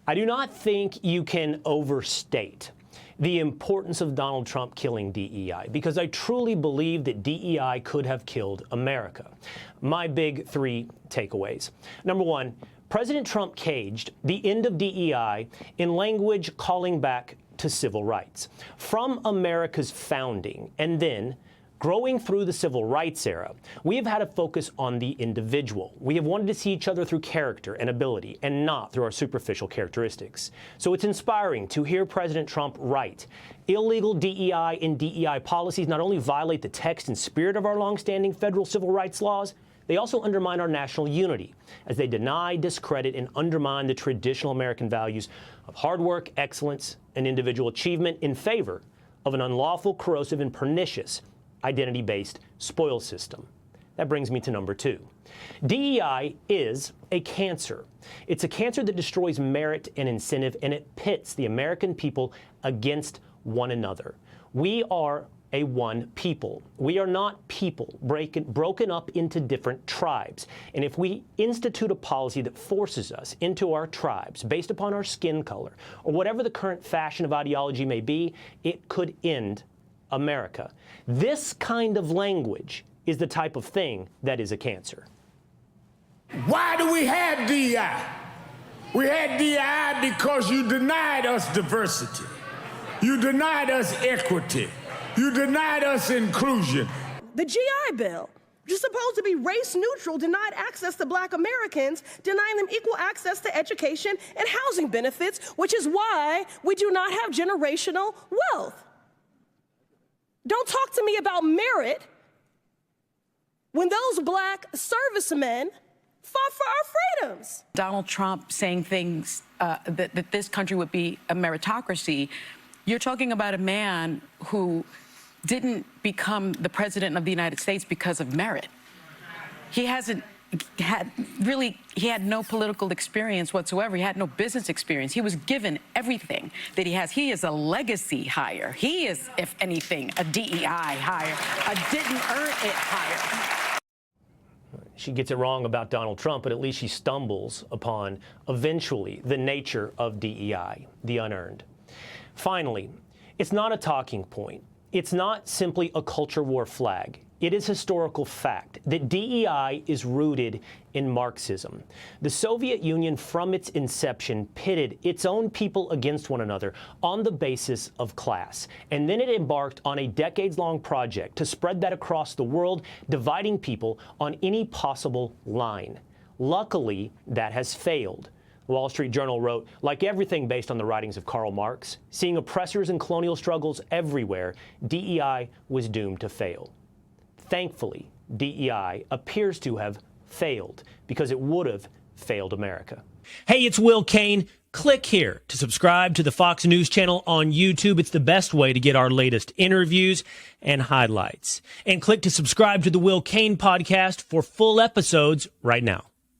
I do not think you can overstate the importance of Donald Trump killing DEI, because I truly believe that DEI could have killed America. My big three takeaways. Number one, President Trump caged the end of DEI in language calling back to civil rights. From America's founding and then growing through the civil rights era, we have had a focus on the individual. We have wanted to see each other through character and ability and not through our superficial characteristics. So it's inspiring to hear President Trump write, illegal DEI and DEI policies not only violate the text and spirit of our longstanding federal civil rights laws, they also undermine our national unity as they deny, discredit, and undermine the traditional American values of hard work, excellence, and individual achievement in favor of an unlawful, corrosive, and pernicious identity-based spoil system. That brings me to number two. DEI is a cancer. It's a cancer that destroys merit and incentive, and it pits the American people against one another. We are a one people. We are not people broken up into different tribes. And if we institute a policy that forces us into our tribes based upon our skin color or whatever the current fashion of ideology may be, it could end America. This kind of language is the type of thing that is a cancer. Why do we have DEI? We had DEI because you denied us diversity. You denied us equity. You denied us inclusion. The GI Bill, which is supposed to be race neutral, denied access to Black Americans, denying them equal access to education and housing benefits, which is why we do not have generational wealth. Don't talk to me about merit when those Black servicemen fought for our freedoms. Donald Trump saying things that this country would be a meritocracy. You're talking about a man who didn't become the president of the United States because of merit. He hasn't had he had no political experience whatsoever. He had no business experience. He was given everything that he has. He is a legacy hire. He is, if anything, a DEI hire, a didn't earn it hire. She gets it wrong about Donald Trump, but at least she stumbles upon, eventually, the nature of DEI, the unearned. Finally, it's not a talking point. It's not simply a culture war flag. It is historical fact that DEI is rooted in Marxism. The Soviet Union, from its inception, pitted its own people against one another on the basis of class. And then it embarked on a decades-long project to spread that across the world, dividing people on any possible line. Luckily, that has failed. The Wall Street Journal wrote, like everything based on the writings of Karl Marx, seeing oppressors and colonial struggles everywhere, DEI was doomed to fail. Thankfully, DEI appears to have failed because it would have failed America. Hey, it's Will Cain. Click here to subscribe to the Fox News channel on YouTube. It's the best way to get our latest interviews and highlights. And click to subscribe to the Will Cain podcast for full episodes right now.